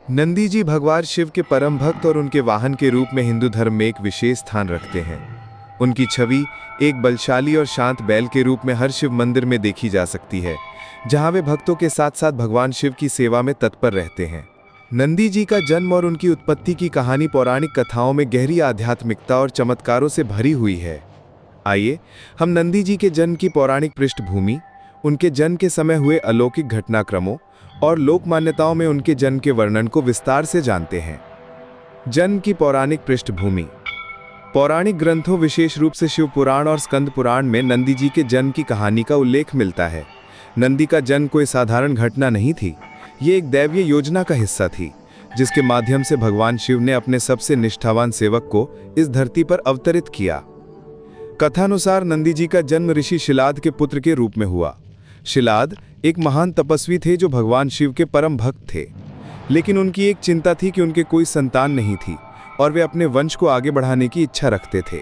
नंदी जी भगवान शिव के परम भक्त और उनके वाहन के रूप में हिंदू धर्म में एक विशेष स्थान रखते हैं। उनकी छवि एक बलशाली और शांत बैल के रूप में हर शिव मंदिर में देखी जा सकती है, जहां वे भक्तों के साथ साथ भगवान शिव की सेवा में तत्पर रहते हैं। नंदी जी का जन्म और उनकी उत्पत्ति की कहानी पौराणिक कथाओं में गहरी आध्यात्मिकता और चमत्कारों से भरी हुई है। आइए हम नंदी जी के जन्म की पौराणिक पृष्ठभूमि, उनके जन्म के समय हुए अलौकिक घटनाक्रमों और लोक मान्यताओं में उनके जन्म के वर्णन को विस्तार से जानते हैं। जन्म की पौराणिक पृष्ठभूमि। पौराणिक ग्रंथों, विशेष रूप से शिव पुराण और स्कंद पुराण में नंदी जी के जन्म की कहानी का उल्लेख मिलता है। नंदी का जन्म कोई साधारण घटना नहीं थी, ये एक दैवीय योजना का हिस्सा थी, जिसके माध्यम से भगवान शिव ने अपने सबसे निष्ठावान सेवक को इस धरती पर अवतरित किया। कथानुसार नंदी जी का जन्म ऋषि शिलाद के पुत्र के रूप में हुआ। शिलाद एक महान तपस्वी थे जो भगवान शिव के परम भक्त थे, लेकिन उनकी एक चिंता थी कि उनके कोई संतान नहीं थी और वे अपने वंश को आगे बढ़ाने की इच्छा रखते थे।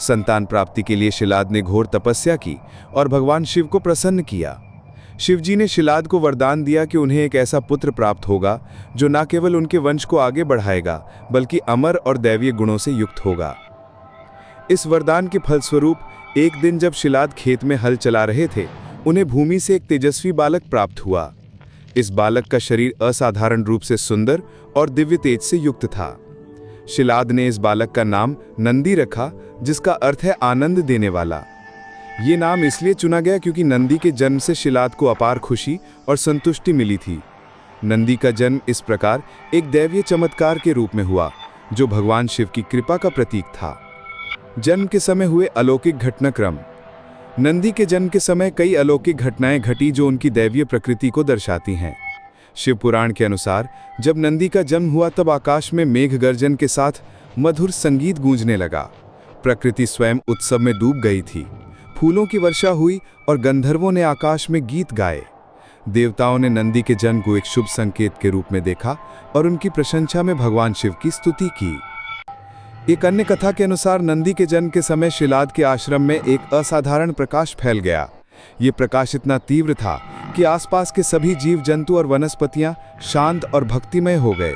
संतान प्राप्ति के लिए शिलाद ने घोर तपस्या की और भगवान शिव को प्रसन्न किया। शिव जी ने शिलाद को वरदान दिया कि उन्हें एक ऐसा पुत्र प्राप्त होगा जो न केवल उनके वंश को आगे बढ़ाएगा, बल्कि अमर और दैवीय गुणों से युक्त होगा। इस वरदान के फलस्वरूप एक दिन जब शिलाद खेत में हल चला रहे थे, उन्हें भूमि से एक तेजस्वी बालक प्राप्त हुआ। इस बालक का शरीर असाधारण रूप से सुंदर और दिव्य तेज से युक्त था। शिलाद ने इस बालक का नाम नंदी रखा, जिसका अर्थ है आनंद देने वाला। ये नाम इसलिए चुना गया क्योंकि नंदी के जन्म से शिलाद को अपार खुशी और संतुष्टि मिली थी। नंदी का जन्म इस प्रकार एक दैवीय चमत्कार के रूप में हुआ, जो भगवान शिव की कृपा का प्रतीक था। जन्म के समय हुए अलौकिक घटनाक्रम। नंदी के जन्म के समय कई अलौकिक घटनाएं घटी जो उनकी दैवीय प्रकृति को दर्शाती हैं। शिव पुराण के अनुसार जब नंदी का जन्म हुआ तब आकाश में मेघ गर्जन के साथ मधुर संगीत गूंजने लगा। प्रकृति स्वयं उत्सव में डूब गई थी। फूलों की वर्षा हुई और गंधर्वों ने आकाश में गीत गाए। देवताओं ने नंदी के जन्म को एक शुभ संकेत के रूप में देखा और उनकी प्रशंसा में भगवान शिव की स्तुति की। एक अन्य कथा के अनुसार नंदी के जन्म के समय शिलाद के आश्रम में एक असाधारण प्रकाश फैल गया। ये प्रकाश इतना तीव्र था कि आसपास के सभी जीव जंतु और वनस्पतियां शांत और भक्तिमय हो गए।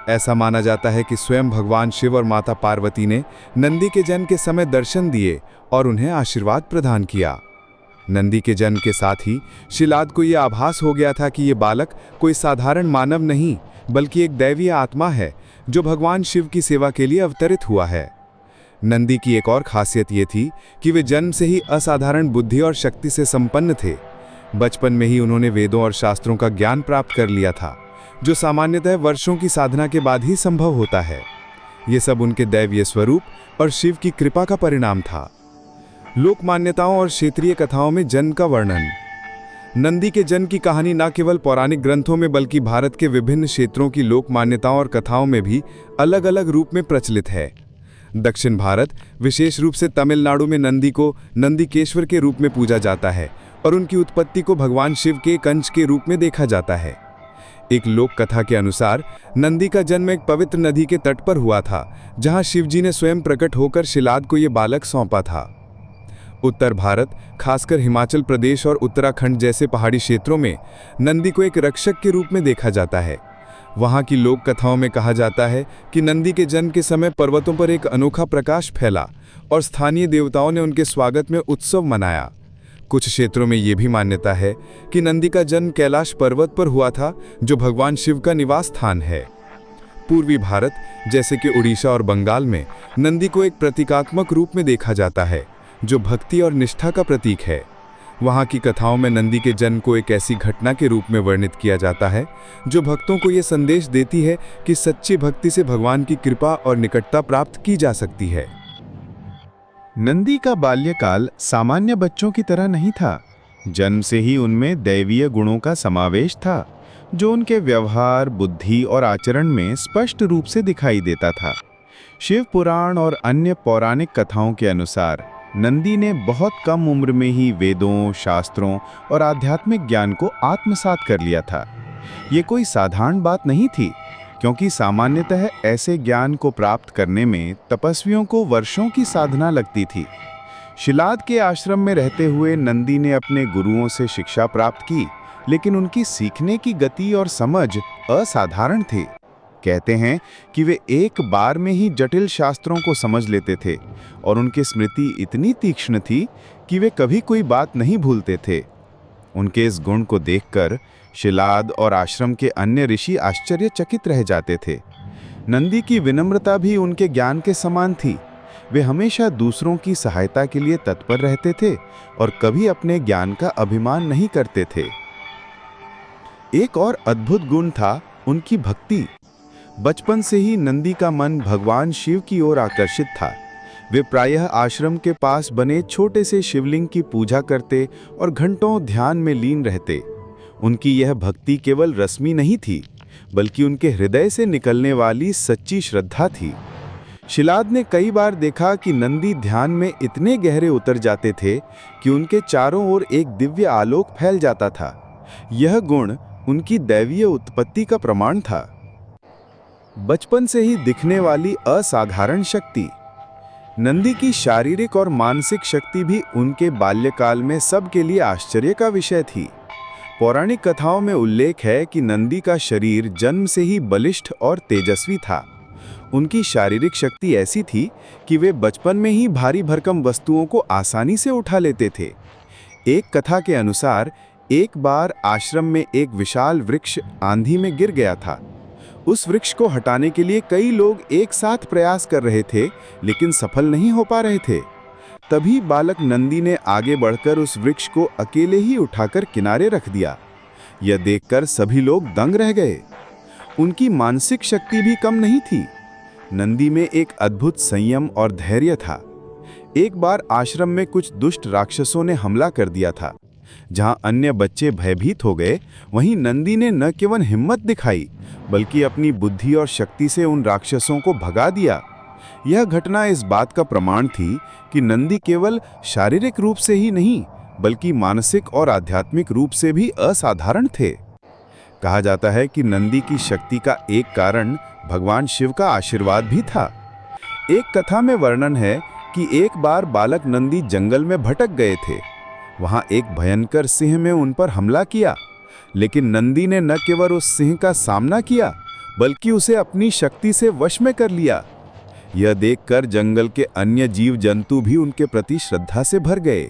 ऐसा माना जाता है कि स्वयं भगवान शिव और माता पार्वती ने नंदी के जन्म के समय दर्शन दिए और उन्हें आशीर्वाद प्रदान किया। नंदी के जन्म के साथ ही शिलाद को यह आभास हो गया था कि ये बालक कोई साधारण मानव नहीं, बल्कि एक दैवीय आत्मा है जो भगवान शिव की सेवा के लिए अवतरित हुआ है। नंदी की एक और खासियत ये थी कि वे जन्म से ही असाधारण बुद्धि और शक्ति से संपन्न थे। बचपन में ही उन्होंने वेदों और शास्त्रों का ज्ञान प्राप्त कर लिया था, जो सामान्यतः वर्षों की साधना के बाद ही संभव होता है। ये सब उनके दैवीय स्वरूप और शिव की कृपा का परिणाम था। लोक मान्यताओं और क्षेत्रीय कथाओं में जन्म का वर्णन। नंदी के जन्म की कहानी न केवल पौराणिक ग्रंथों में बल्कि भारत के विभिन्न क्षेत्रों की लोक मान्यताओं और कथाओं में भी अलग अलग रूप में प्रचलित है। दक्षिण भारत, विशेष रूप से तमिलनाडु में नंदी को नंदीकेश्वर के रूप में पूजा जाता है और उनकी उत्पत्ति को भगवान शिव के एक अंश के रूप में देखा जाता है। एक लोक कथा के अनुसार नंदी का जन्म एक पवित्र नदी के तट पर हुआ था, जहां शिवजी ने स्वयं प्रकट होकर शिलाद को यह बालक सौंपा था। उत्तर भारत, खासकर हिमाचल प्रदेश और उत्तराखंड जैसे पहाड़ी क्षेत्रों में नंदी को एक रक्षक के रूप में देखा जाता है। वहाँ की लोक कथाओं में कहा जाता है कि नंदी के जन्म के समय पर्वतों पर एक अनोखा प्रकाश फैला और स्थानीय देवताओं ने उनके स्वागत में उत्सव मनाया। कुछ क्षेत्रों में ये भी मान्यता है कि नंदी का जन्म कैलाश पर्वत पर हुआ था, जो भगवान शिव का निवास स्थान है। पूर्वी भारत, जैसे कि उड़ीसा और बंगाल में, नंदी को एक प्रतीकात्मक रूप में देखा जाता है, जो भक्ति और निष्ठा का प्रतीक है। वहाँ की कथाओं में नंदी के जन्म को एक ऐसी घटना के रूप में वर्णित किया जाता है जो भक्तों को ये संदेश देती है कि सच्ची भक्ति से भगवान की कृपा और निकटता प्राप्त की जा सकती है। नंदी का बाल्यकाल सामान्य बच्चों की तरह नहीं था। जन्म से ही उनमें दैवीय गुणों का समावेश था, जो उनके व्यवहार, बुद्धि और आचरण में स्पष्ट रूप से दिखाई देता था। शिव पुराण और अन्य पौराणिक कथाओं के अनुसार नंदी ने बहुत कम उम्र में ही वेदों, शास्त्रों और आध्यात्मिक ज्ञान को आत्मसात कर लिया था। ये कोई साधारण बात नहीं थी, क्योंकि सामान्यतः ऐसे ज्ञान को प्राप्त करने में तपस्वियों को वर्षों की साधना लगती थी। शिलाद के आश्रम में रहते हुए नंदी ने अपने गुरुओं से शिक्षा प्राप्त की, लेकिन उनकी सीखने की गति और समझ असाधारण थी। कहते हैं कि वे एक बार में ही जटिल शास्त्रों को समझ लेते थे और उनकी स्मृति इतनी तीक्ष्ण थी कि वे कभी कोई बात नहीं भूलते थे। उनके इस गुण को देखकर शिलाद और आश्रम के अन्य ऋषि आश्चर्यचकित रह जाते थे। नंदी की विनम्रता भी उनके ज्ञान के समान थी। वे हमेशा दूसरों की सहायता के लिए तत्पर रहते थे और कभी अपने ज्ञान का अभिमान नहीं करते थे। एक और अद्भुत गुण था उनकी भक्ति। बचपन से ही नंदी का मन भगवान शिव की ओर आकर्षित था। वे प्रायः आश्रम के पास बने छोटे से शिवलिंग की पूजा करते और घंटों ध्यान में लीन रहते। उनकी यह भक्ति केवल रस्मी नहीं थी, बल्कि उनके हृदय से निकलने वाली सच्ची श्रद्धा थी। शिलाद ने कई बार देखा कि नंदी ध्यान में इतने गहरे उतर जाते थे कि उनके चारों ओर एक दिव्य आलोक फैल जाता था। यह गुण उनकी दैवीय उत्पत्ति का प्रमाण था। बचपन से ही दिखने वाली असाधारण शक्ति। नंदी की शारीरिक और मानसिक शक्ति भी उनके बाल्यकाल में सबके लिए आश्चर्य का विषय थी। पौराणिक कथाओं में उल्लेख है कि नंदी का शरीर जन्म से ही बलिष्ठ और तेजस्वी था। उनकी शारीरिक शक्ति ऐसी थी कि वे बचपन में ही भारी भरकम वस्तुओं को आसानी से उठा लेते थे। एक कथा के अनुसार एक बार आश्रम में एक विशाल वृक्ष आंधी में गिर गया था। उस वृक्ष को हटाने के लिए कई लोग एक साथ प्रयास कर रहे थे, लेकिन सफल नहीं हो पा रहे थे। तभी बालक नंदी ने आगे बढ़कर उस वृक्ष को अकेले ही उठाकर किनारे रख दिया। यह देखकर सभी लोग दंग रह गए। उनकी मानसिक शक्ति भी कम नहीं थी। नंदी में एक अद्भुत संयम और धैर्य था। एक बार आश्रम में कुछ दुष्ट राक्षसों ने हमला कर दिया था। जहां अन्य बच्चे भयभीत हो गए, वहीं नंदी ने न केवल हिम्मत दिखाई, बल्कि अपनी बुद्धि और शक्ति से उन राक्षसों को भगा दिया। यह घटना इस बात का प्रमाण थी कि नंदी केवल शारीरिक रूप से ही नहीं, बल्कि मानसिक और आध्यात्मिक रूप से भी असाधारण थे। कहा जाता है कि नंदी की शक्ति का एक कारण भगवान शिव का आशीर्वाद भी था। एक कथा में वर्णन है कि एक बार बालक नंदी जंगल में भटक गए थे। वहां एक भयंकर सिंह में उन पर हमला किया, लेकिन नंदी ने न केवल उस सिंह का सामना किया, बल्कि उसे अपनी शक्ति से वश में कर लिया। यह देखकर जंगल के अन्य जीव जंतु भी उनके प्रति श्रद्धा से भर गए।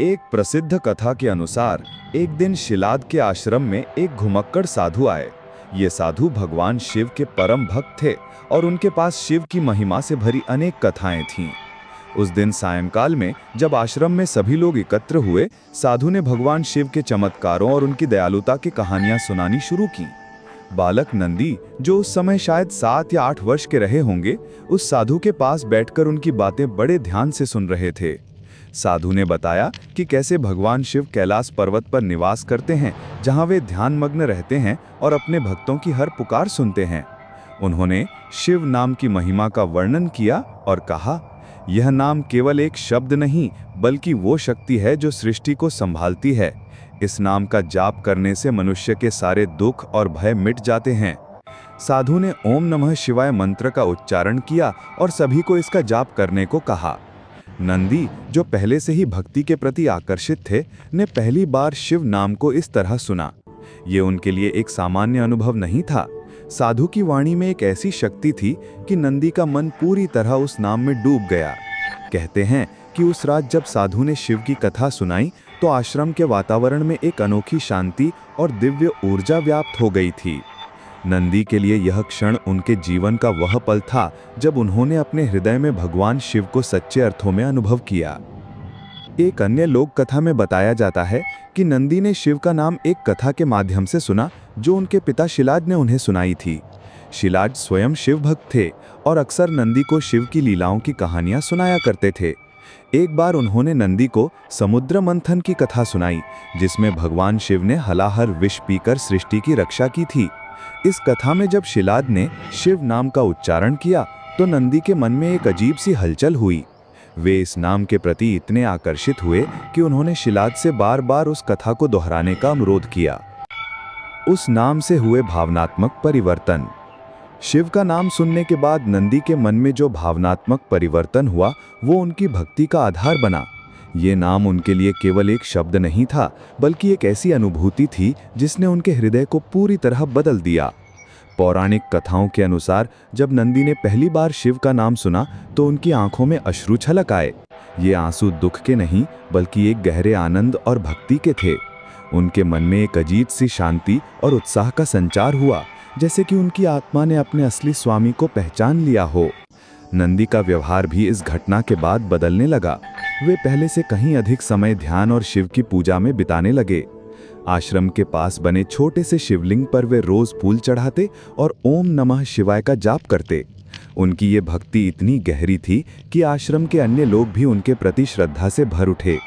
एक प्रसिद्ध कथा के अनुसार एक दिन शिलाद के आश्रम में एक घुमक्कड़ साधु आए। ये साधु भगवान शिव के परम भक्त थे और उनके पास शिव की महिमा से भरी अनेक कथाएं थीं। उस दिन सायंकाल में जब आश्रम में सभी लोग एकत्र हुए, साधु ने भगवान शिव के चमत्कारों और उनकी दयालुता की कहानियां सुनानी शुरू की। बालक नंदी, जो उस समय शायद 7 या 8 वर्ष के रहे होंगे, उस साधु के पास बैठकर उनकी बातें बड़े ध्यान से सुन रहे थे। साधु ने बताया कि कैसे भगवान शिव कैलाश पर्वत पर निवास करते हैं, जहां वे ध्यानमग्न रहते हैं और अपने भक्तों की हर पुकार सुनते हैं। उन्होंने शिव नाम की महिमा का वर्णन किया और कहा, यह नाम केवल एक शब्द नहीं, बल्कि वो शक्ति है जो सृष्टि को संभालती है। इस नाम का जाप करने से मनुष्य के सारे दुख और भय मिट जाते हैं। साधु ने ओम नमः शिवाय मंत्र का उच्चारण किया और सभी को इसका जाप करने को कहा। नंदी, जो पहले से ही भक्ति के प्रति आकर्षित थे, ने पहली बार शिव नाम को इस तरह सुना। ये उनके लिए एक सामान्य अनुभव नहीं था। साधु की वाणी में एक ऐसी शक्ति थी कि नंदी का मन पूरी तरह उस नाम में डूब गया। कहते हैं कि उस रात जब साधु ने शिव की कथा सुनाई, तो आश्रम के वातावरण में एक अनोखी शांति और दिव्य ऊर्जा व्याप्त हो गई थी। नंदी के लिए यह क्षण उनके जीवन का वह पल था जब उन्होंने अपने हृदय में भगवान शिव को सच्चे अर्थों में अनुभव किया। एक अन्य लोक कथा में बताया जाता है कि नंदी ने शिव का नाम एक कथा के माध्यम से सुना, जो उनके पिता शिलाद ने उन्हें सुनाई थी। शिलाद स्वयं शिव भक्त थे और अक्सर नंदी को शिव की लीलाओं की कहानियां सुनाया करते थे। एक बार उन्होंने नंदी को समुद्र मंथन की कथा सुनाई, जिसमें भगवान शिव ने हलाहल विष पीकर सृष्टि की रक्षा की थी। इस कथा में जब शिलाद ने शिव नाम का उच्चारण किया, तो नंदी के मन में एक अजीब सी हलचल हुई। वे इस नाम के प्रति इतने आकर्षित हुए कि उन्होंने शिलाद से बार बार उस कथा को दोहराने का अनुरोध किया। उस नाम से हुए भावनात्मक परिवर्तन। शिव का नाम सुनने के बाद नंदी के मन में जो भावनात्मक परिवर्तन हुआ, वो उनकी भक्ति का आधार बना। ये नाम उनके लिए केवल एक शब्द नहीं था, बल्कि एक ऐसी अनुभूति थी जिसने उनके हृदय को पूरी तरह बदल दिया। पौराणिक कथाओं के अनुसार जब नंदी ने पहली बार शिव का नाम सुना तो उनकी आंखों में अश्रु छलक आए। ये आंसू दुख के नहीं बल्कि एक गहरे आनंद और भक्ति के थे। उनके मन में एक अजीब सी शांति और उत्साह का संचार हुआ, जैसे कि उनकी आत्मा ने अपने असली स्वामी को पहचान लिया हो। नंदी का व्यवहार भी इस घटना के बाद बदलने लगा। वे पहले से कहीं अधिक समय ध्यान और शिव की पूजा में बिताने लगे। आश्रम के पास बने छोटे से शिवलिंग पर वे रोज फूल चढ़ाते और ओम नमः शिवाय का जाप करते। उनकी ये भक्ति इतनी गहरी थी कि आश्रम के अन्य लोग भी उनके प्रति श्रद्धा से भर उठे।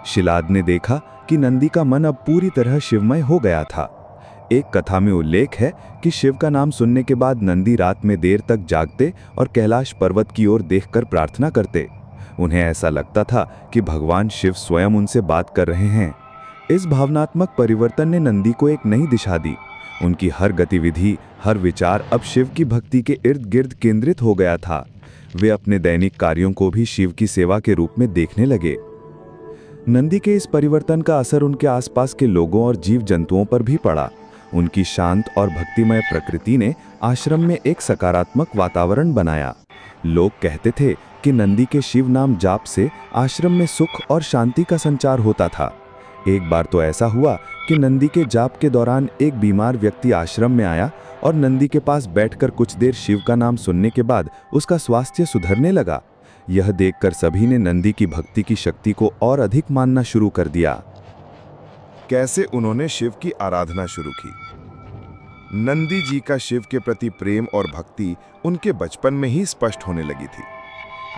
शिलाद ने देखा कि नंदी का मन अब पूरी तरह शिवमय हो गया था। एक कथा में उल्लेख है कि शिव का नाम सुनने के बाद नंदी रात में देर तक जागते और कैलाश पर्वत की ओर देखकर प्रार्थना करते। उन्हें ऐसा लगता था कि भगवान शिव स्वयं उनसे बात कर रहे हैं। इस भावनात्मक परिवर्तन ने नंदी को एक नई दिशा दी। उनकी हर गतिविधि, हर विचार अब शिव की भक्ति के इर्द गिर्द केंद्रित हो गया था। वे अपने दैनिक कार्यों को भी शिव की सेवा के रूप में देखने लगे। नंदी के इस परिवर्तन का असर उनके आसपास के लोगों और जीव जंतुओं पर भी पड़ा। उनकी शांत और भक्तिमय प्रकृति ने आश्रम में एक सकारात्मक वातावरण बनाया। लोग कहते थे कि नंदी के शिव नाम जाप से आश्रम में सुख और शांति का संचार होता था। एक बार तो ऐसा हुआ कि नंदी के जाप के दौरान एक बीमार व्यक्ति आश्रम में आया और नंदी के पास बैठकर कुछ देर शिव का नाम सुनने के बाद उसका स्वास्थ्य सुधरने लगा। यह देखकर सभी ने नंदी की भक्ति की शक्ति को और अधिक मानना शुरू कर दिया। कैसे उन्होंने शिव की आराधना शुरू की। नंदी जी का शिव के प्रति प्रेम और भक्ति उनके बचपन में ही स्पष्ट होने लगी थी।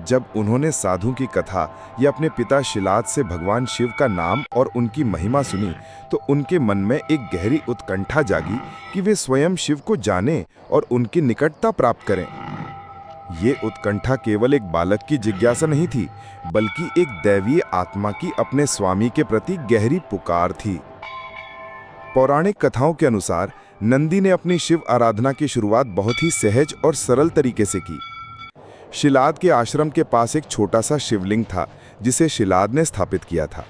जब उन्होंने साधु की कथा या अपने पिता शिलाद से भगवान शिव का नाम और उनकी महिमा सुनी तो उनके मन में एक गहरी उत्कंठा जागी कि वे स्वयं शिव को जानें और उनकी निकटता प्राप्त करें। ये उत्कंठा केवल एक बालक की जिज्ञासा नहीं थी, बल्कि एक दैवीय आत्मा की अपने स्वामी के प्रति गहरी पुकार थी। पौराणिक कथाओं के अनुसार नंदी ने अपनी शिव आराधना की शुरुआत बहुत ही सहज और सरल तरीके से की। शिलाद के आश्रम के पास एक छोटा सा शिवलिंग था जिसे शिलाद ने स्थापित किया था।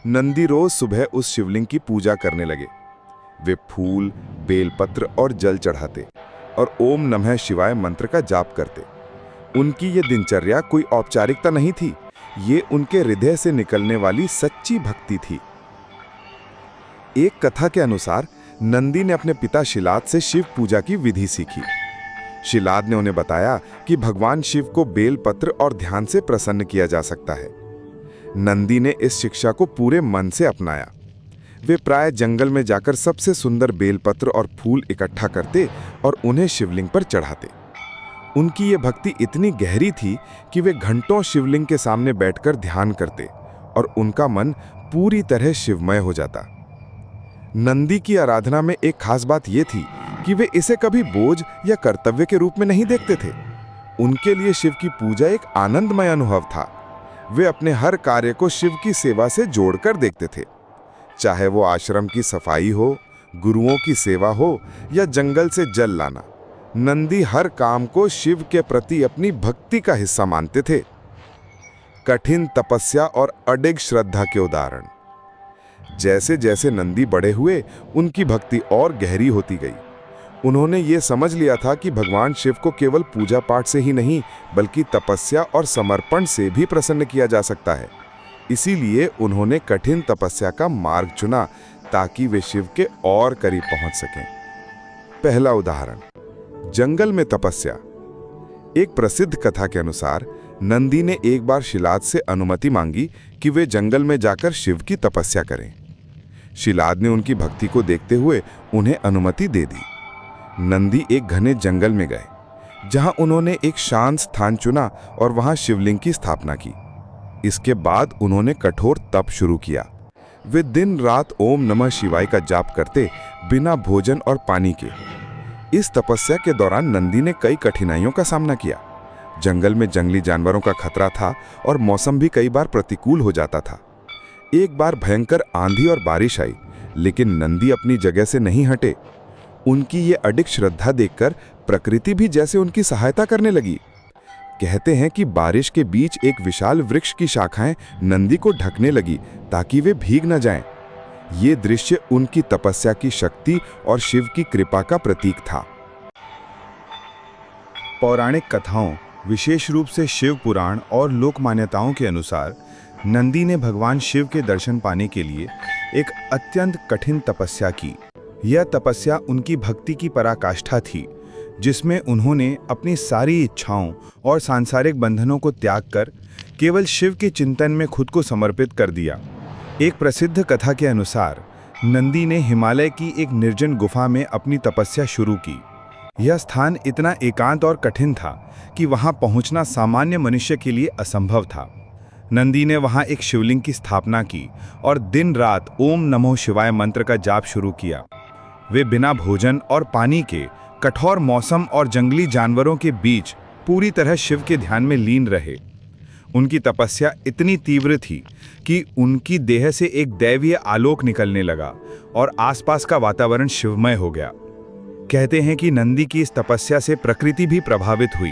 नंदी रोज सुबह उस शिवलिंग की पूजा करने लगे। वे फूल, बेलपत्र और जल चढ़ाते और ओम नमः शिवाय मंत्र का जाप करते। उनकी ये दिनचर्या कोई औपचारिकता नहीं थी, ये उनके हृदय से निकलने वाली सच्ची भक्ति थी। एक कथा के अनुसार नंदी ने अपने पिता शिलाद से शिव पूजा की विधि सीखी। शिलाद ने उन्हें बताया कि भगवान शिव को बेलपत्र और ध्यान से प्रसन्न किया जा सकता है। नंदी ने इस शिक्षा को पूरे मन से अपनाया। वे प्राय जंगल में जाकर सबसे सुंदर बेलपत्र और फूल इकट्ठा करते और उन्हें शिवलिंग पर चढ़ाते। उनकी ये भक्ति इतनी गहरी थी कि वे घंटों शिवलिंग के सामने बैठकर ध्यान करते और उनका मन पूरी तरह शिवमय हो जाता। नंदी की आराधना में एक खास बात यह थी कि वे इसे कभी बोझ या कर्तव्य के रूप में नहीं देखते थे। उनके लिए शिव की पूजा एक आनंदमय अनुभव था। वे अपने हर कार्य को शिव की सेवा से जोड़कर देखते थे, चाहे वो आश्रम की सफाई हो, गुरुओं की सेवा हो या जंगल से जल लाना। नंदी हर काम को शिव के प्रति अपनी भक्ति का हिस्सा मानते थे। कठिन तपस्या और अडिग श्रद्धा के उदाहरण। जैसे जैसे नंदी बड़े हुए, उनकी भक्ति और गहरी होती गई। उन्होंने ये समझ लिया था कि भगवान शिव को केवल पूजा पाठ से ही नहीं, बल्कि तपस्या और समर्पण से भी प्रसन्न किया जा सकता है। इसीलिए उन्होंने कठिन तपस्या का मार्ग चुना ताकि वे शिव के और करीब पहुंच सकें। पहला उदाहरण, जंगल में तपस्या। एक प्रसिद्ध कथा के अनुसार नंदी ने एक बार शिलाद से अनुमति मांगी कि वे जंगल में जाकर शिव की तपस्या करें। शिलाद ने उनकी भक्ति को देखते हुए उन्हें अनुमति दे दी। नंदी एक घने जंगल में गए, जहां उन्होंने एक शांत स्थान चुना और वहां शिवलिंग की स्थापना की। इसके बाद उन्होंने कठोर तप शुरू किया। वे दिन रात ओम नमः शिवाय का जाप करते, बिना भोजन और पानी के। इस तपस्या के दौरान नंदी ने कई कठिनाइयों का सामना किया। जंगल में जंगली जानवरों का खतरा था और मौसम भी कई बार प्रतिकूल हो जाता था। एक बार भयंकर आंधी और बारिश आई, लेकिन नंदी अपनी जगह से नहीं हटे। उनकी ये अडिग श्रद्धा देखकर प्रकृति भी जैसे उनकी सहायता करने लगी। कहते हैं कि बारिश के बीच एक विशाल वृक्ष की शाखाएं नंदी को ढकने लगी ताकि वे भीग न जाएं। ये दृश्य उनकी तपस्या की शक्ति और शिव की कृपा का प्रतीक था। पौराणिक कथाओं, विशेष रूप से शिव पुराण और लोक मान्यताओं के अनुसार नंदी ने भगवान शिव के दर्शन पाने के लिए एक अत्यंत कठिन तपस्या की। यह तपस्या उनकी भक्ति की पराकाष्ठा थी, जिसमें उन्होंने अपनी सारी इच्छाओं और सांसारिक बंधनों को त्याग कर केवल शिव के चिंतन में खुद को समर्पित कर दिया। एक प्रसिद्ध कथा के अनुसार नंदी ने हिमालय की एक निर्जन गुफा में अपनी तपस्या शुरू की। यह स्थान इतना एकांत और कठिन था कि वहां पहुंचना सामान्य मनुष्य के लिए असंभव था। नंदी ने वहां एक शिवलिंग की स्थापना की और दिन रात ओम नमो शिवाय मंत्र का जाप शुरू किया। वे बिना भोजन और पानी के कठोर मौसम और जंगली जानवरों के बीच पूरी तरह शिव के ध्यान में लीन रहे। उनकी तपस्या इतनी तीव्र थी कि उनकी देह से एक दैवीय आलोक निकलने लगा और आसपास का वातावरण शिवमय हो गया। कहते हैं कि नंदी की इस तपस्या से प्रकृति भी प्रभावित हुई।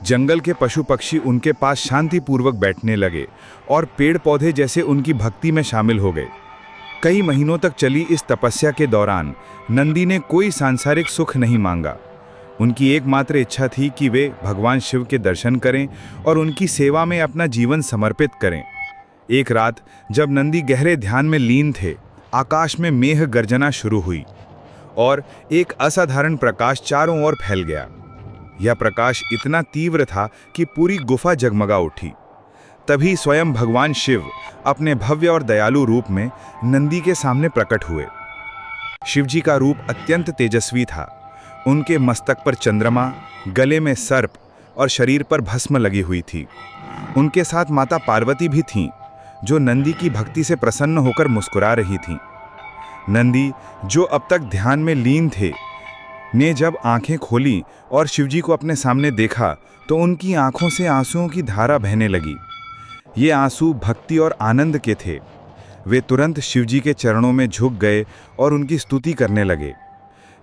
जंगल के पशु पक्षी उनके पास शांतिपूर्वक बैठने लगे और पेड़ पौधे जैसे उनकी भक्ति में शामिल हो गए। कई महीनों तक चली इस तपस्या के दौरान नंदी ने कोई सांसारिक सुख नहीं मांगा। उनकी एकमात्र इच्छा थी कि वे भगवान शिव के दर्शन करें और उनकी सेवा में अपना जीवन समर्पित करें। एक रात जब नंदी गहरे ध्यान में लीन थे, आकाश में मेघ गर्जना शुरू हुई और एक असाधारण प्रकाश चारों ओर फैल गया। यह प्रकाश इतना तीव्र था कि पूरी गुफा जगमगा उठी। तभी स्वयं भगवान शिव अपने भव्य और दयालु रूप में नंदी के सामने प्रकट हुए। शिवजी का रूप अत्यंत तेजस्वी था। उनके मस्तक पर चंद्रमा, गले में सर्प और शरीर पर भस्म लगी हुई थी। उनके साथ माता पार्वती भी थीं, जो नंदी की भक्ति से प्रसन्न होकर मुस्कुरा रही थीं। नंदी, जो अब तक ध्यान में लीन थे, ने जब आंखें खोली और शिवजी को अपने सामने देखा तो उनकी आंखों से आंसुओं की धारा बहने लगी। ये आंसू भक्ति और आनंद के थे। वे तुरंत शिवजी के चरणों में झुक गए और उनकी स्तुति करने लगे।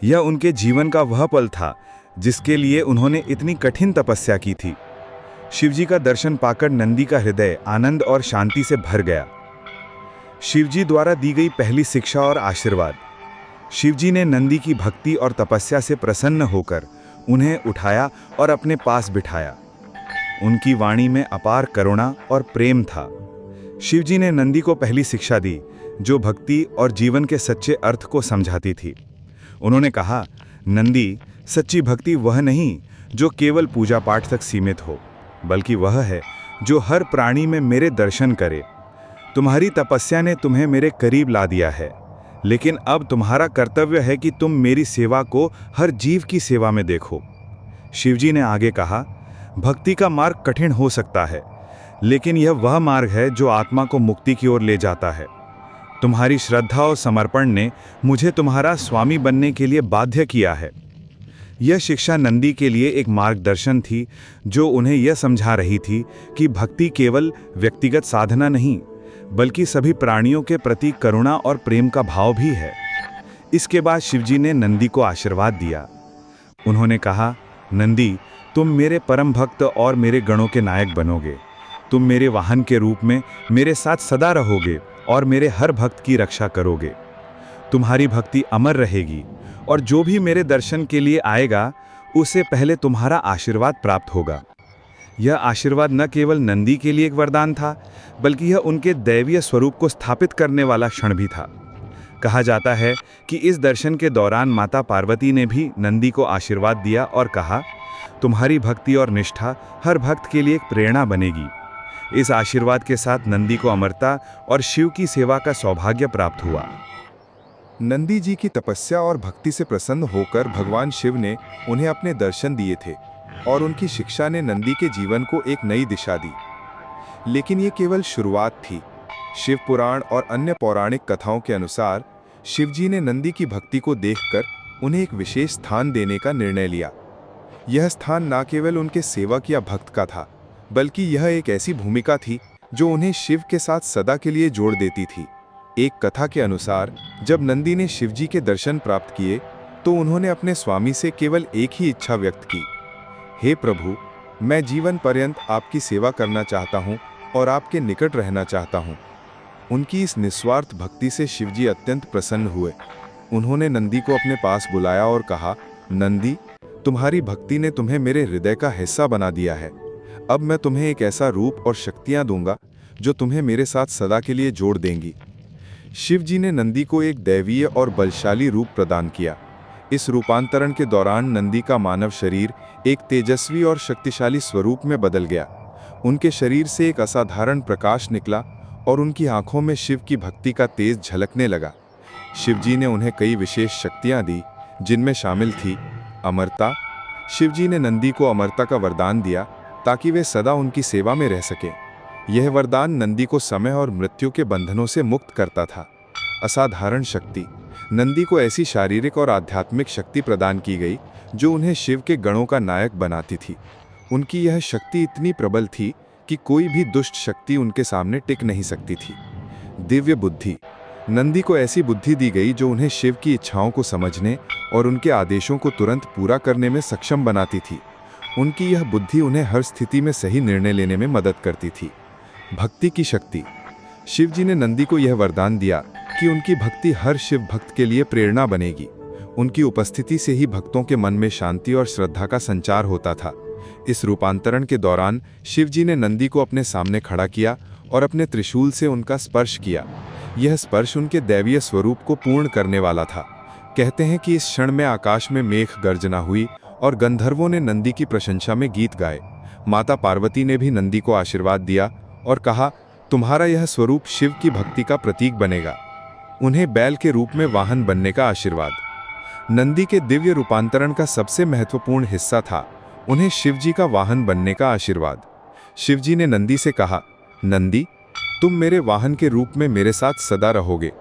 यह उनके जीवन का वह पल था जिसके लिए उन्होंने इतनी कठिन तपस्या की थी। शिवजी का दर्शन पाकर नंदी का हृदय आनंद और शांति से भर गया। शिवजी द्वारा दी गई पहली शिक्षा और आशीर्वाद। शिवजी ने नंदी की भक्ति और तपस्या से प्रसन्न होकर उन्हें उठाया और अपने पास बिठाया। उनकी वाणी में अपार करुणा और प्रेम था। शिवजी ने नंदी को पहली शिक्षा दी, जो भक्ति और जीवन के सच्चे अर्थ को समझाती थी। उन्होंने कहा, नंदी, सच्ची भक्ति वह नहीं जो केवल पूजा पाठ तक सीमित हो, बल्कि वह है जो हर प्राणी में मेरे दर्शन करे। तुम्हारी तपस्या ने तुम्हें मेरे करीब ला दिया है, लेकिन अब तुम्हारा कर्तव्य है कि तुम मेरी सेवा को हर जीव की सेवा में देखो। शिवजी ने आगे कहा, भक्ति का मार्ग कठिन हो सकता है, लेकिन यह वह मार्ग है जो आत्मा को मुक्ति की ओर ले जाता है। तुम्हारी श्रद्धा और समर्पण ने मुझे तुम्हारा स्वामी बनने के लिए बाध्य किया है। यह शिक्षा नंदी के लिए एक मार्गदर्शन थी, जो उन्हें यह समझा रही थी कि भक्ति केवल व्यक्तिगत साधना नहीं, बल्कि सभी प्राणियों के प्रति करुणा और प्रेम का भाव भी है। इसके बाद शिवजी ने नंदी को आशीर्वाद दिया। उन्होंने कहा, नंदी, तुम मेरे परम भक्त और मेरे गणों के नायक बनोगे। तुम मेरे वाहन के रूप में मेरे साथ सदा रहोगे और मेरे हर भक्त की रक्षा करोगे। तुम्हारी भक्ति अमर रहेगी और जो भी मेरे दर्शन के लिए आएगा, उसे पहले तुम्हारा आशीर्वाद प्राप्त होगा। यह आशीर्वाद न केवल नंदी के लिए एक वरदान था, बल्कि यह उनके दैवीय स्वरूप को स्थापित करने वाला क्षण भी था। कहा जाता है कि इस दर्शन के दौरान माता पार्वती ने भी नंदी को आशीर्वाद दिया और कहा, तुम्हारी भक्ति और निष्ठा हर भक्त के लिए एक प्रेरणा बनेगी। इस आशीर्वाद के साथ नंदी को अमरता और शिव की सेवा का सौभाग्य प्राप्त हुआ। नंदी जी की तपस्या और भक्ति से प्रसन्न होकर भगवान शिव ने उन्हें अपने दर्शन दिए थे और उनकी शिक्षा ने नंदी के जीवन को एक नई दिशा दी। लेकिन ये केवल शुरुआत थी। शिव पुराण और अन्य पौराणिक कथाओं के अनुसार शिवजी ने नंदी की भक्ति को देखकर उन्हें एक विशेष स्थान देने का निर्णय लिया। यह स्थान न केवल उनके सेवक या भक्त का था, बल्कि यह एक ऐसी भूमिका थी जो उन्हें शिव के साथ सदा के लिए जोड़ देती थी। एक कथा के अनुसार जब नंदी ने शिवजी के दर्शन प्राप्त किए तो उन्होंने अपने स्वामी से केवल एक ही इच्छा व्यक्त की, हे प्रभु, मैं जीवन पर्यंत आपकी सेवा करना चाहता हूँ और आपके निकट रहना चाहता हूँ। उनकी इस निस्वार्थ भक्ति से शिवजी अत्यंत प्रसन्न हुए। उन्होंने नंदी को अपने पास बुलाया और कहा, नंदी, तुम्हारी भक्ति ने तुम्हें मेरे हृदय का हिस्सा बना दिया है। अब मैं तुम्हें एक ऐसा रूप और शक्तियां दूंगा जो तुम्हें मेरे साथ सदा के लिए जोड़ देंगी। शिव जी ने नंदी को एक दैवीय और बलशाली रूप प्रदान किया। इस रूपांतरण के दौरान नंदी का मानव शरीर एक तेजस्वी और शक्तिशाली स्वरूप में बदल गया। उनके शरीर से एक असाधारण प्रकाश निकला और उनकी आंखों में शिव की भक्ति का तेज झलकने लगा। शिव जी ने उन्हें कई विशेष शक्तियां दी, जिनमें शामिल थी अमरता। शिव जी ने नंदी को अमरता का वरदान दिया ताकि वे सदा उनकी सेवा में रह सकें। यह वरदान नंदी को समय और मृत्यु के बंधनों से मुक्त करता था। असाधारण शक्ति। नंदी को ऐसी शारीरिक और आध्यात्मिक शक्ति प्रदान की गई जो उन्हें शिव के गणों का नायक बनाती थी। उनकी यह शक्ति इतनी प्रबल थी कि कोई भी दुष्ट शक्ति उनके सामने टिक नहीं सकती थी। दिव्य बुद्धि। नंदी को ऐसी बुद्धि दी गई जो उन्हें शिव की इच्छाओं को समझने और उनके आदेशों को तुरंत पूरा करने में सक्षम बनाती थी। उनकी यह बुद्धि उन्हें हर स्थिति में सही निर्णय लेने में मदद करती थी। भक्ति की शक्ति। शिव जी ने नंदी को यह वरदान दिया कि उनकी भक्ति हर शिव भक्त के लिए प्रेरणा बनेगी। उनकी उपस्थिति से ही भक्तों के मन में शांति और श्रद्धा का संचार होता था। इस रूपांतरण के दौरान शिव जी ने नंदी को अपने सामने खड़ा किया और अपने त्रिशूल से उनका स्पर्श किया। यह स्पर्श उनके दैवीय स्वरूप को पूर्ण करने वाला था। कहते हैं कि इस क्षण में आकाश में मेघ गर्जना हुई और गंधर्वों ने नंदी की प्रशंसा में गीत गाए। माता पार्वती ने भी नंदी को आशीर्वाद दिया और कहा, तुम्हारा यह स्वरूप शिव की भक्ति का प्रतीक बनेगा। उन्हें बैल के रूप में वाहन बनने का आशीर्वाद। नंदी के दिव्य रूपांतरण का सबसे महत्वपूर्ण हिस्सा था उन्हें शिव जी का वाहन बनने का आशीर्वाद। शिव जी ने नंदी से कहा, नंदी, तुम मेरे वाहन के रूप में मेरे साथ सदा रहोगे।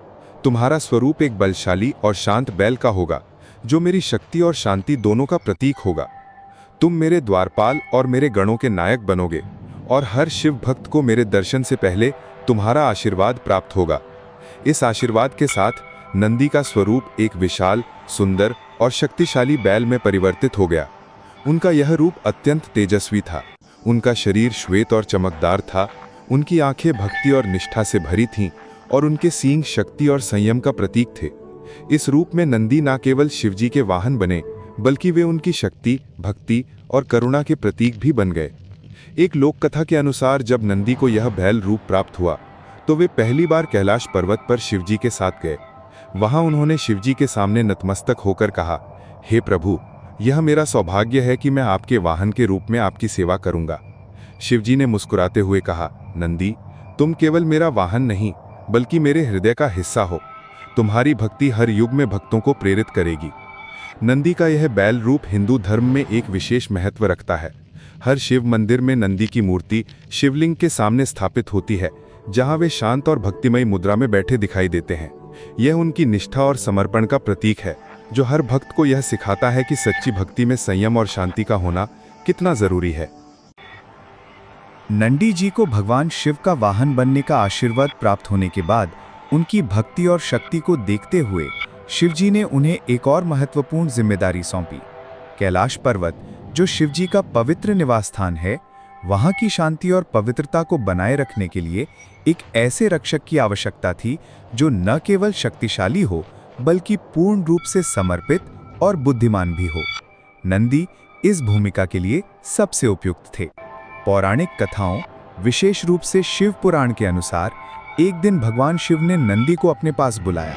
तुम्हारा स्वरूप एक बलशाली और शांत बैल का होगा जो मेरी शक्ति और शांति दोनों का प्रतीक होगा। तुम मेरे द्वारपाल और मेरे गणों के नायक बनोगे और हर शिव भक्त को मेरे दर्शन से पहले तुम्हारा आशीर्वाद प्राप्त होगा। इस आशीर्वाद के साथ नंदी का स्वरूप एक विशाल, सुंदर और शक्तिशाली बैल में परिवर्तित हो गया। उनका यह रूप अत्यंत तेजस्वी था। उनका शरीर श्वेत और चमकदार था। उनकी आंखें भक्ति और निष्ठा से भरी थीं और उनके सींग शक्ति और संयम का प्रतीक थे। इस रूप में नंदी न केवल शिवजी के वाहन बने, बल्कि वे उनकी शक्ति, भक्ति और करुणा के प्रतीक भी बन गए। एक लोक कथा के अनुसार जब नंदी को यह बैल रूप प्राप्त हुआ तो वे पहली बार कैलाश पर्वत पर शिवजी के साथ गए। वहां उन्होंने शिवजी के सामने नतमस्तक होकर कहा, हे प्रभु, यह मेरा सौभाग्य है कि मैं आपके वाहन के रूप में आपकी सेवा करूंगा। शिवजी ने मुस्कुराते हुए कहा, नंदी, तुम केवल मेरा वाहन नहीं बल्कि मेरे हृदय का हिस्सा हो। तुम्हारी भक्ति हर युग में भक्तों को प्रेरित करेगी। नंदी का यह बैल रूप हिंदू धर्म में एक विशेष महत्व रखता है। हर शिव मंदिर में नंदी की मूर्ति शिवलिंग के सामने स्थापित होती है, जहां वे शांत और भक्तिमय मुद्रा में बैठे दिखाई देते हैं। यह उनकी निष्ठा और समर्पण का प्रतीक है, जो हर भक्त को यह सिखाता है कि सच्ची भक्ति में संयम और शांति का होना कितना जरूरी है। नंदी जी को भगवान शिव का वाहन बनने का आशीर्वाद प्राप्त होने के बाद उनकी भक्ति और शक्ति को देखते हुए शिवजी ने उन्हें एक और महत्वपूर्ण जिम्मेदारी सौंपी। कैलाश पर्वत, जो शिवजी का पवित्र निवास स्थान है, वहां की शांति और पवित्रता को बनाए रखने के लिए एक ऐसे रक्षक की आवश्यकता थी जो न केवल शक्तिशाली हो बल्कि पूर्ण रूप से समर्पित और बुद्धिमान भी हो। नंदी इस भूमिका के लिए सबसे उपयुक्त थे। पौराणिक कथाओं, विशेष रूप से शिव पुराण के अनुसार, एक दिन भगवान शिव ने नंदी को अपने पास बुलाया।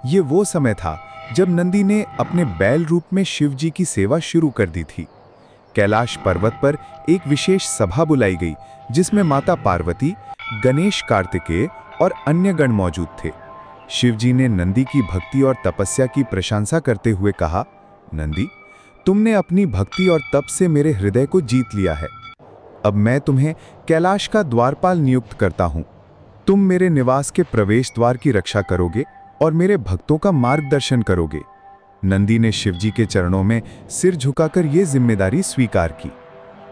ये वो समय था जब नंदी ने अपने बैल रूप में शिवजी की सेवा शुरू कर दी थी। कैलाश पर्वत पर एक विशेष सभा बुलाई गई जिसमें माता पार्वती, गणेश, कार्तिकेय और अन्य गण मौजूद थे। शिवजी ने नंदी की भक्ति और तपस्या की प्रशंसा करते हुए कहा, नंदी, तुमने अपनी भक्ति और तप से मेरे हृदय को जीत लिया है। अब मैं तुम्हें कैलाश का द्वारपाल नियुक्त करता हूं। तुम मेरे निवास के प्रवेश द्वार की रक्षा करोगे और मेरे भक्तों का मार्गदर्शन करोगे। नंदी ने शिवजी के चरणों में सिर झुकाकर यह जिम्मेदारी स्वीकार की।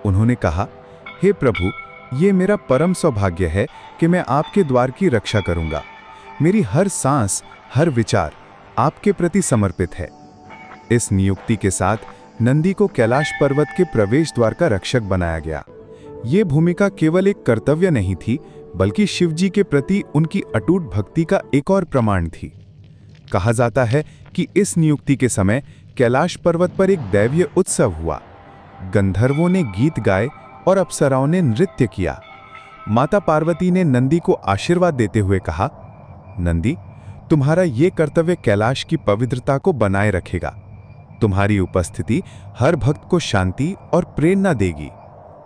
उन्होंने कहा, हे प्रभु, ये मेरा परम सौभाग्य है कि मैं आपके द्वार की रक्षा करूंगा। मेरी हर सांस, हर विचार आपके प्रति समर्पित है। इस नियुक्ति के साथ नंदी को कैलाश पर्वत के प्रवेश द्वार का रक्षक बनाया गया। ये भूमिका केवल एक कर्तव्य नहीं थी, बल्कि शिवजी के प्रति उनकी अटूट भक्ति का एक और प्रमाण थी। कहा जाता है कि इस नियुक्ति के समय कैलाश पर्वत पर एक दैवीय उत्सव हुआ। गंधर्वों ने गीत गाए और अप्सराओं ने नृत्य किया। माता पार्वती ने नंदी को आशीर्वाद देते हुए कहा, नंदी, तुम्हारा ये कर्तव्य कैलाश की पवित्रता को बनाए रखेगा। तुम्हारी उपस्थिति हर भक्त को शांति और प्रेरणा देगी।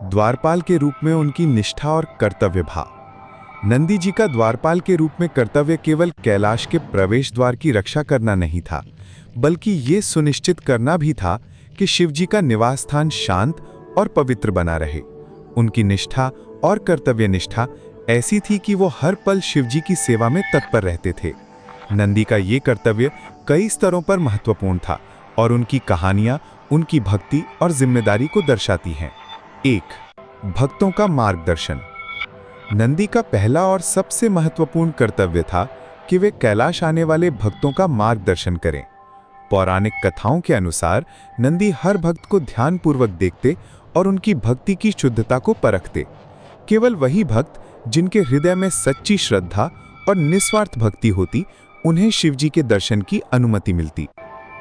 द्वारपाल के रूप में उनकी निष्ठा और कर्तव्य भाव। नंदी जी का द्वारपाल के रूप में कर्तव्य केवल कैलाश के प्रवेश द्वार की रक्षा करना नहीं था, बल्कि ये सुनिश्चित करना भी था कि शिवजी का निवास स्थान शांत और पवित्र बना रहे। उनकी निष्ठा और कर्तव्य निष्ठा ऐसी थी कि वो हर पल शिवजी की सेवा में तत्पर रहते थे। नंदी का ये कर्तव्य कई स्तरों पर महत्वपूर्ण था और उनकी कहानियां उनकी भक्ति और जिम्मेदारी को दर्शाती हैं। 1. भक्तों का मार्गदर्शन। नंदी का पहला और सबसे महत्वपूर्ण कर्तव्य था कि वे कैलाश आने वाले भक्तों का मार्गदर्शन करें। पौराणिक कथाओं के अनुसार नंदी हर भक्त को ध्यानपूर्वक देखते और उनकी भक्ति की शुद्धता को परखते। केवल वही भक्त जिनके हृदय में सच्ची श्रद्धा और निस्वार्थ भक्ति होती, उन्हें शिवजी के दर्शन की अनुमति मिलती।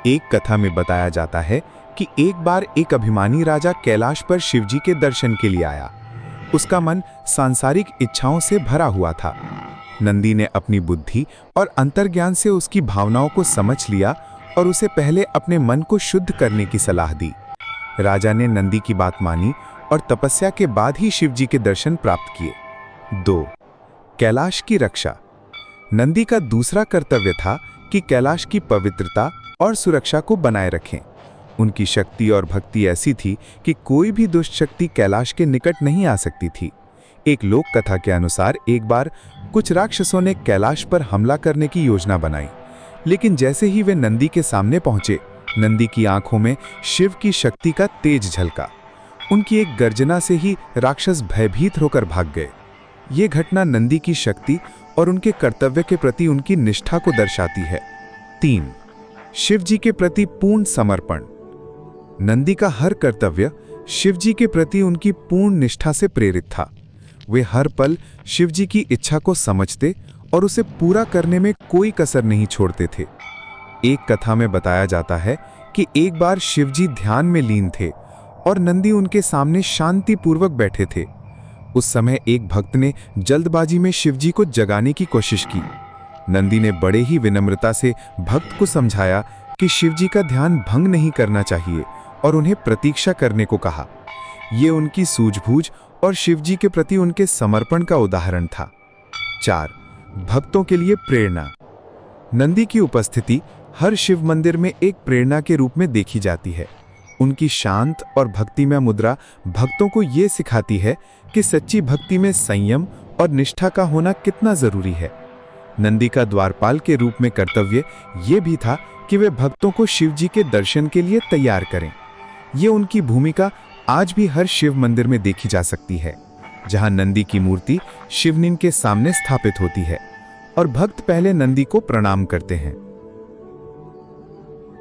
एक कथा में बताया जाता है कि एक बार एक अभिमानी राजा कैलाश पर शिवजी के दर्शन के लिए आया। उसका मन सांसारिक इच्छाओं से भरा हुआ था। नंदी ने अपनी बुद्धि और अंतर्ज्ञान से उसकी भावनाओं को समझ लिया और उसे पहले अपने मन को शुद्ध करने की सलाह दी। राजा ने नंदी की बात मानी और तपस्या के बाद ही शिवजी के दर्शन प्राप्त किए। 2. कैलाश की रक्षा। नंदी का दूसरा कर्तव्य था कि कैलाश की पवित्रता और सुरक्षा को बनाए रखें। उनकी शक्ति और भक्ति ऐसी थी कि कोई भी दुष्ट शक्ति कैलाश के निकट नहीं आ सकती थी। एक लोक कथा के अनुसार एक बार कुछ राक्षसों ने कैलाश पर हमला करने की योजना बनाई, लेकिन जैसे ही वे नंदी के सामने पहुंचे, नंदी की आंखों में शिव की शक्ति का तेज झलका। उनकी एक गर्जना से ही राक्षस भयभीत होकर भाग गए। ये घटना नंदी की शक्ति और उनके कर्तव्य के प्रति उनकी निष्ठा को दर्शाती है। 3. शिवजी के प्रति पूर्ण समर्पण। नंदी का हर कर्तव्य शिवजी के प्रति उनकी पूर्ण निष्ठा से प्रेरित था। वे हर पल शिवजी की इच्छा को समझते और उसे पूरा करने में कोई कसर नहीं छोड़ते थे। एक कथा में बताया जाता है कि एक बार शिवजी ध्यान में लीन थे और नंदी उनके सामने शांतिपूर्वक बैठे थे। उस समय एक भक्त ने जल्दबाजी में शिवजी को जगाने की कोशिश की। नंदी ने बड़े ही विनम्रता से भक्त को समझाया कि शिवजी का ध्यान भंग नहीं करना चाहिए और उन्हें प्रतीक्षा करने को कहा। ये उनकी सूझबूझ और शिवजी के प्रति उनके समर्पण का उदाहरण था। 4. भक्तों के लिए प्रेरणा। नंदी की उपस्थिति हर शिव मंदिर में एक प्रेरणा के रूप में देखी जाती है। उनकी शांत और भक्तिमय मुद्रा भक्तों को ये सिखाती है कि सच्ची भक्ति में संयम और निष्ठा का होना कितना जरूरी है। नंदी का द्वारपाल के रूप में कर्तव्य ये भी था कि वे भक्तों को शिवजी के दर्शन के लिए तैयार करें। ये उनकी भूमिका आज भी हर शिव मंदिर में देखी जा सकती है, जहां नंदी की मूर्ति शिवलिंग के सामने स्थापित होती है और भक्त पहले नंदी को प्रणाम करते हैं।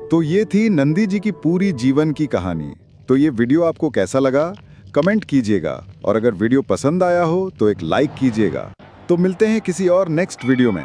तो ये थी नंदी जी की पूरी जीवन की कहानी। तो ये वीडियो आपको कैसा लगा कमेंट कीजिएगा, और अगर वीडियो पसंद आया हो तो एक लाइक कीजिएगा। तो मिलते हैं किसी और नेक्स्ट वीडियो में।